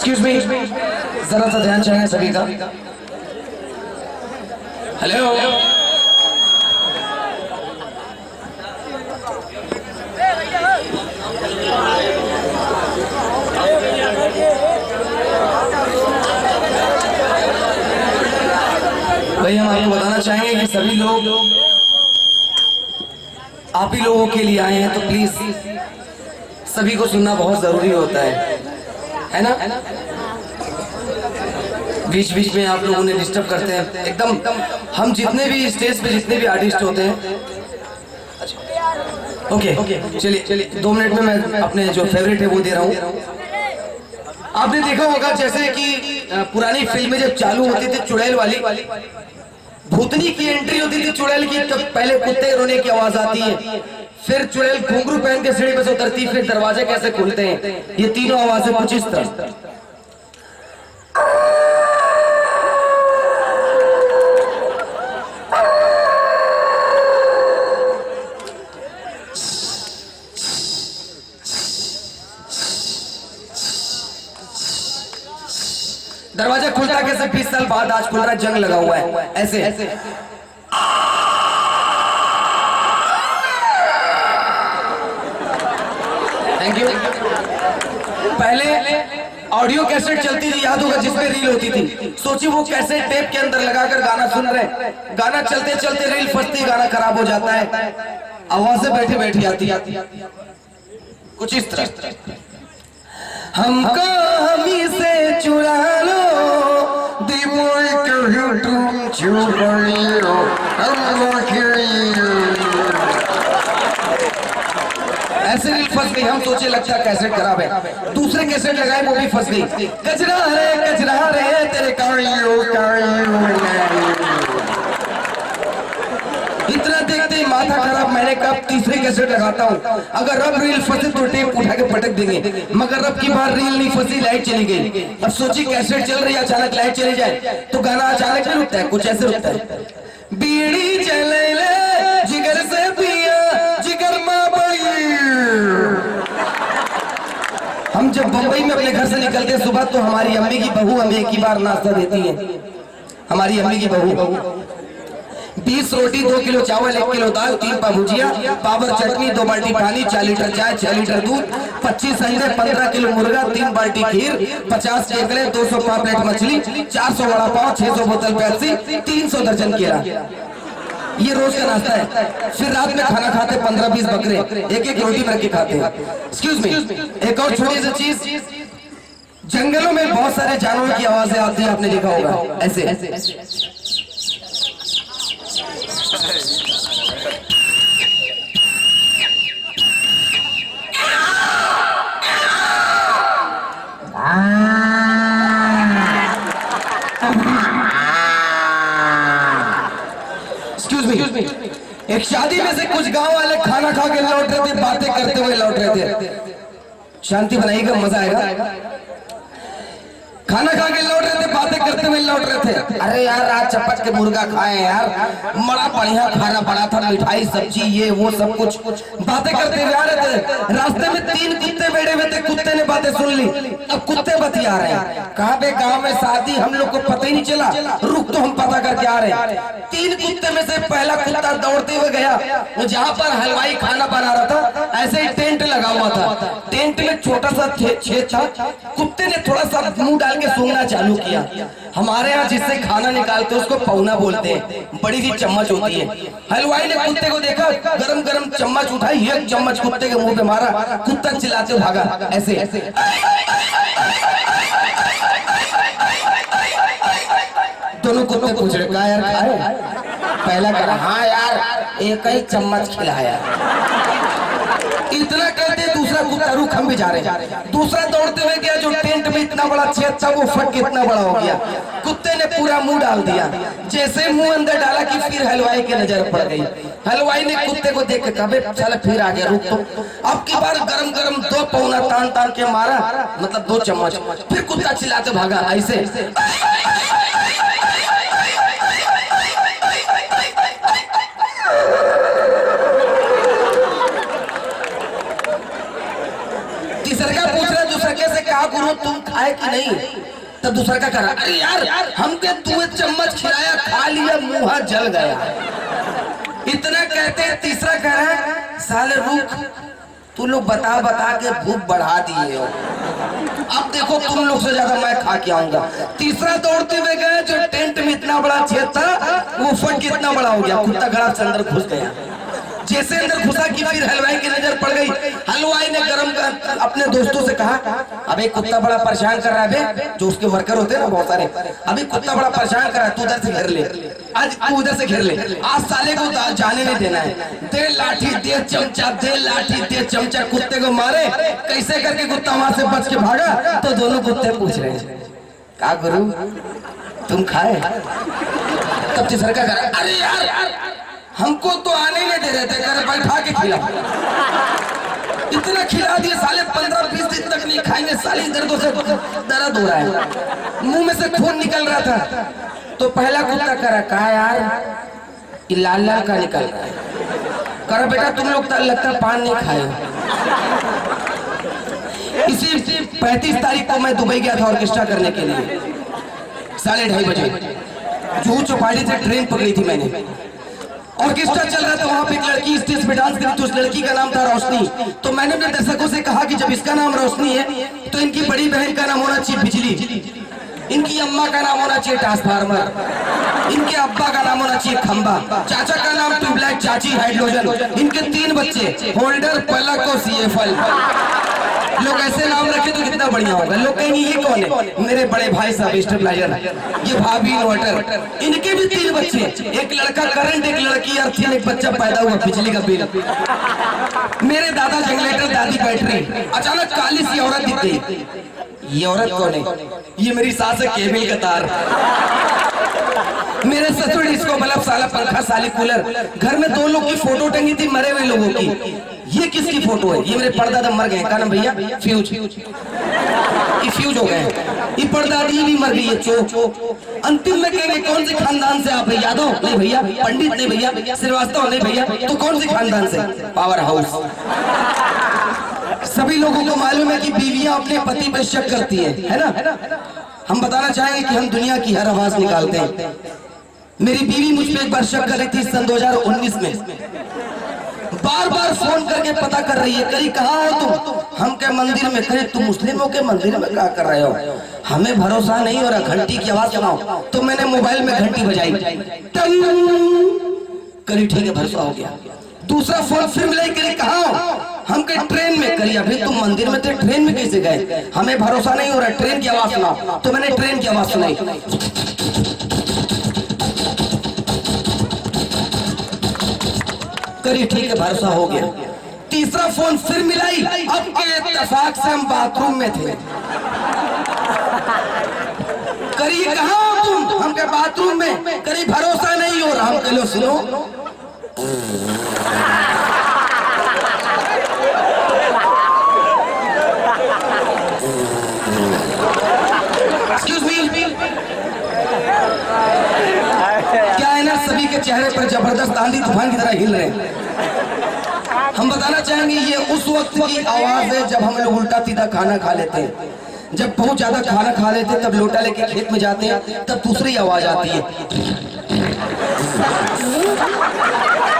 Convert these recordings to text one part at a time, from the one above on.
Excuse me, जरा सा ध्यान चाहिए सभी का। हेलो, भाई हम आपको बताना चाहेंगे कि सभी लोग आप ही लोगों के लिए आए हैं, तो प्लीज सभी को सुनना बहुत जरूरी होता है ना? बीच बीच में आप लोगों ने डिस्टर्ब करते हैं एकदम। हम जितने भी स्टेज पे जितने भी आर्टिस्ट होते हैं, ओके चलिए 2 मिनट में मैं अपने जो फेवरेट है वो दे रहा हूँ। आपने देखा होगा जैसे कि पुरानी फिल्में जब चालू होती थी, चुड़ैल वाली भूतनी की एंट्री होती थी चुड़ैल की, तो पहले कुत्ते रोने की आवाज आती है, फिर चुड़ैल घुंघरू पहन के सीढ़ी पे से उतरती, फिर दरवाजे कैसे खुलते हैं, ये तीनों आवाजें कुछ इस तरह। दरवाजा खुलता कैसे? 20 साल बाद आज खुल रहा है, जंग लगा हुआ है ऐसे। Thank you. पहले ऑडियो कैसेट चलती थी, याद होगा, जिसमें रील होती थी। सोचिए वो कैसेट टेप के अंदर लगाकर गाना सुन रहे, गाना चलते चलते रील फंसती, गाना खराब हो जाता है, आवाजें बैठी बैठी आती कुछ इस तरह। हमको हमी से चुरा लो, तुम चुराइयो, ऐसे रील फंस गई। हम सोचे लगता है कैसेट खराब है, दूसरे कैसेट लगाए वो भी फंस गई। कचरा रे तेरे कारियो। इतना देखते ही माथा खराब, मैंने कब तीसरे कैसेट लगाता हूँ, अगर रब रील फंसे तो टेप उठा के पटक देंगे, मगर रब की बार रील नहीं फंसी, लाइट चली गई। अब सोची कैसेट चल रही है, अचानक लाइट चली जाए तो गाना अचानक नहीं रुकता है, कुछ ऐसे रुकता है। बीड़ी चले ले जिगर से पिया, जिगर माँ बड़ी। हम जब बम्बई में अपने घर से निकलते सुबह, तो हमारी अम्मी की बहू हमें एक ही बार नाश्ता देती है। हमारी अम्मी की बहू 20 रोटी, 2 किलो चावल, 1 किलो दाल, 3 पा भुजिया, पावर चटनी, 2 बाल्टी पानी, 4 लीटर चाय, 6 लीटर दूध, 25 अंडे, 15 किलो मुर्गा, 3 बाल्टी खीर, 50 केकड़े, 200 प्लेट मछली, 400 वड़ा पाव, 600 बोतल पेप्सी, 300 दर्जन केला। ये रोज का नाश्ता है। फिर रात में खाना खाते 15-20 बकरे, एक रोटी भर के खाते हैं। एक्सक्यूज मी, एक और छोटी सी चीज, जंगलों में बहुत सारे जानवरों की आवाजें आती है, आपने देखा होगा ऐसे। एक शादी में से कुछ गांव वाले खाना खा के लौट रहे थे, बातें करते हुए लौट रहे थे। शांति बनाइएगा, मजा आएगा। खाना खा के लौट रहे थे, बातें करते हुए लौट रहे थे। अरे यार आज चपट के मुर्गा खाए यार, बड़ा बढ़िया खाना पड़ा था, मिठाई सब्जी ये वो सब कुछ। बातें करते हुए आ रहे थे, रास्ते में 3 कुत्ते बैठे हुए थे, कुत्ते ने बातें सुन ली। अब कुत्ते बतिया रहे हैं, कहाँ पे गांव में शादी, हम लोग को पता ही नहीं चला, रुक तो हम पता करके आ रहे हैं। 3 कुत्ते में से पहला कुत्ता दौड़ते हुए गया जहाँ पर हलवाई खाना बना रहा था, ऐसे ही टेंट लगा हुआ था, टेंट में छोटा सा छेद था, कुत्ते ने थोड़ा सा मुंह डाल के सूंघना चालू किया। हमारे यहाँ जिससे खाना निकालते उसको पौना बोलते हैं, बड़ी सी चम्मच होती है। हलवाई ने कुत्ते को देखा, गरम गरम चम्मच उठाई, 1 चम्मच कुत्ते के मुंह पे मारा, कुत्ता चिल्लाते भागा ऐसे। दोनों कुत्ते पूछ रहे का यार खाए? पहला कहा हाँ यार 1 ही चम्मच खिलाया। इतना कहते दूसरा कुत्ता रुक, हम भी जा रहे हैं। दूसरा दौड़ते हुए गया, जो टेंट में इतना बड़ा छेद था वो फट के इतना बड़ा हो गया, कुत्ते ने पूरा मुंह डाल दिया। जैसे मुंह अंदर डाला कि फिर हलवाई की नजर पड़ गई। हलवाई ने कुत्ते को देख के कहा चल फिर आ गया, रुक तो। अब की बार गरम गरम 2 पौना तान के मारा, मतलब 2 चम्मच, फिर कुत्ता चिल्लाते भागा ऐसे। तीसरा पूछ रहा दूसरा कैसे कहा गुरु तुम खाए कि नहीं, तब दूसरा क्या करा, अरे यार हमके तू चम्मच खिलाया, खा लिया, मुंह जल गया। इतना कहते हैं तीसरा कह रहा है साले रुक, तू लोग बता बता के भूख बढ़ा दिए हो, अब देखो तुम लोग से ज्यादा मैं खा के आऊंगा। तीसरा दौड़ते हुए गए, जो टेंट में इतना बड़ा छेद था वो फट के इतना बड़ा हो गया, कुत्ता गड़ा से अंदर घुस गया। जैसे अंदर घुसा कि फिर हलवाई की नजर पड़ गई। हलवाई ने गरम कर अपने दोस्तों से कहा, अबे कुत्ता बड़ा परेशान कर रहा है, जो उसके वर्कर होते हैं ना बहुत सारे, अभी कुत्ता बड़ा परेशान कर रहा है, तू उधर से घेर ले, आज तू उधर से घेर ले, आज साले को जाने नहीं देना है, दे लाठी दे चमचा, दे लाठी दे चमचा, कुत्ते को मारे। कैसे करके कुत्ता वहां से बच के भागा, तो दोनों कुत्ते पूछ रहे हैं का गुरु तुम खाए, तब तीसरा का करा, अरे यार हमको तो आने नहीं दे रहे थे, कर बैठा के खिला, इतना खिला दिए साले 15-20 दिन तक नहीं खाएंगे, साली दर्दों से दर्द हो रहा है, मुंह में से खून निकल रहा था। तो पहला कुत्ता कहा यार ये लाल लाल का निकल रहा है, करा बेटा तुम लोग लगता है पान नहीं खाए। इसी 35 तारीख को मैं दुबई गया था ऑर्केस्ट्रा करने के लिए, 2:30 बजे जुहू चौपाटी से ट्रेन पकड़ी थी मैंने, ऑर्केस्ट्रा चल रहा था, वहां पे एक लड़की स्टेज पे डांस करी, तो उस लड़की का नाम था रोशनी। तो मैंने अपने दर्शकों से कहा कि जब इसका नाम रोशनी है तो इनकी बड़ी बहन का नाम होना चाहिए बिजली, इनकी अम्मा का नाम होना चाहिए ट्रांसफार्मर, इनके अब्बा का नाम होना चाहिए खंबा, चाचा का नाम ट्यूबलाइट, चाची हाइड्रोजन, इनके 3 बच्चे होल्डर, पलक और सीएफएल। लोग ऐसे नाम रखे तो कितना बढ़िया होगा। लोग कहेंगे ये कौन है, मेरे बड़े भाई साहब स्टेबलाइजर, ये भाभी इन्वर्टर, इनके भी 3 बच्चे, एक लड़का करंट, एक लड़की अर्थिंग, एक बच्चा पैदा हुआ बिजली का बिल। मेरे दादा जनरेटर, दादी बैटरी। अचानक काली सी औरत दिख गई, ये औरत कौन है, ये मेरी सास है केबिल का तार। मेरे ससुर डिस्को बल्ब, साला पंखा, साली कूलर। घर में 2 लोग की फोटो टंगी थी मरे हुए लोगों की, ये किसकी फोटो है, ये मेरे परदादा मर गए, का नाम भैया फ्यूज, ये फ्यूज हो गए, ये परदादी भी मर गई है चो। अंतिम में कहेंगे कौन से खानदान से आप है, यादव नहीं भैया, पंडित नहीं भैया, श्रीवास्तव नहीं भैया, तो कौन से खानदान से, पावर हाउस। सभी लोगों को मालूम है कि बीवियां अपने पति पर शक करती है ना। हम बताना चाहेंगे कि हम दुनिया की हर आवाज निकालते हैं। मेरी बीवी मुझ पे एक बार शक कर रही थी सन 2019 में, बार बार फोन करके पता कर रही है, कहीं कहाँ हो तुम, हम क्या मंदिर में, कहे तुम मुस्लिमों के मंदिर में क्या कर रहे हो, हमें भरोसा नहीं हो रहा, घंटी की आवाज सुनाओ। तो मैंने मोबाइल में घंटी बजाई, करी ठीक है भरोसा हो गया। दूसरा फोन फिर मिलाई, करी कहाँ हो, हम कहीं ट्रेन में, करी अभी तुम मंदिर में थे, ट्रेन में कैसे गए, हमें भरोसा नहीं हो रहा, ट्रेन की आवाज सुनाओ। तो मैंने ट्रेन की आवाज सुनाई, करी ठीक है भरोसा हो गया। तीसरा फोन फिर मिलाई, अब के इत्तेफाक से हम बाथरूम में थे, करी कहाँ हो तुम, हम के बाथरूम में, करी भरोसा नहीं हो रहा, हम कह लो सुनो, एक्सक्यूज मी, क्या है ना सभी के चेहरे पर जबरदस्त आंधी तूफान की तरह हिल रहे हैं। हम बताना चाहेंगे ये उस वक्त की आवाज है जब हम लोग उल्टा सीधा खाना खा लेते हैं, जब बहुत ज्यादा खाना खा लेते हैं तब लोटा लेके खेत में जाते हैं, तब दूसरी आवाज आती है।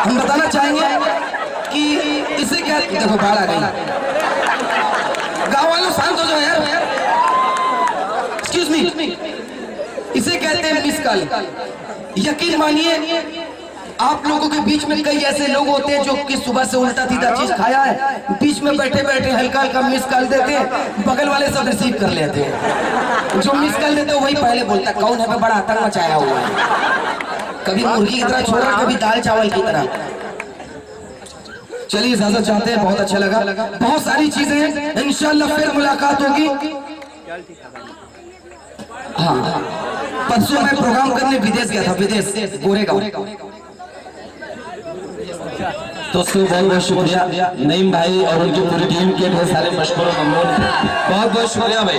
हम बताना चाहेंगे कि इसे क्या, देखो बाढ़ आ गई, गाँव वालों शांत हो जाओ यार, एक्सक्यूज मी, इसे कहते हैं मिस कॉल। यकीन मानिए आप लोगों के बीच में कई ऐसे लोग होते हैं जो कि सुबह से उल्टा सीधा चीज खाया है, बीच में बैठे बैठे हल्का हल्का मिस कॉल देते हैं, बगल वाले सब रिसीव कर लेते हैं। जो मिस कॉल देते हैं वही पहले बोलता है, कौन है बड़ा आतंक मचाया हुआ है, कभी मुर्गी की तरह छोड़ रहा, कभी दाल चावल की तरह। चलिए इजाजत चाहते हैं, बहुत अच्छा लगा, बहुत सारी चीजें हैं, इंशाल्लाह फिर मुलाकात होगी। हाँ, परसों मैं प्रोग्राम करने विदेश गया था, विदेश गोरेगांव। दोस्तों बहुत बहुत शुक्रिया नईम भाई और उनकी पूरी टीम के ढेर सारे मशहूर बहुत बहुत शुक्रिया भाई।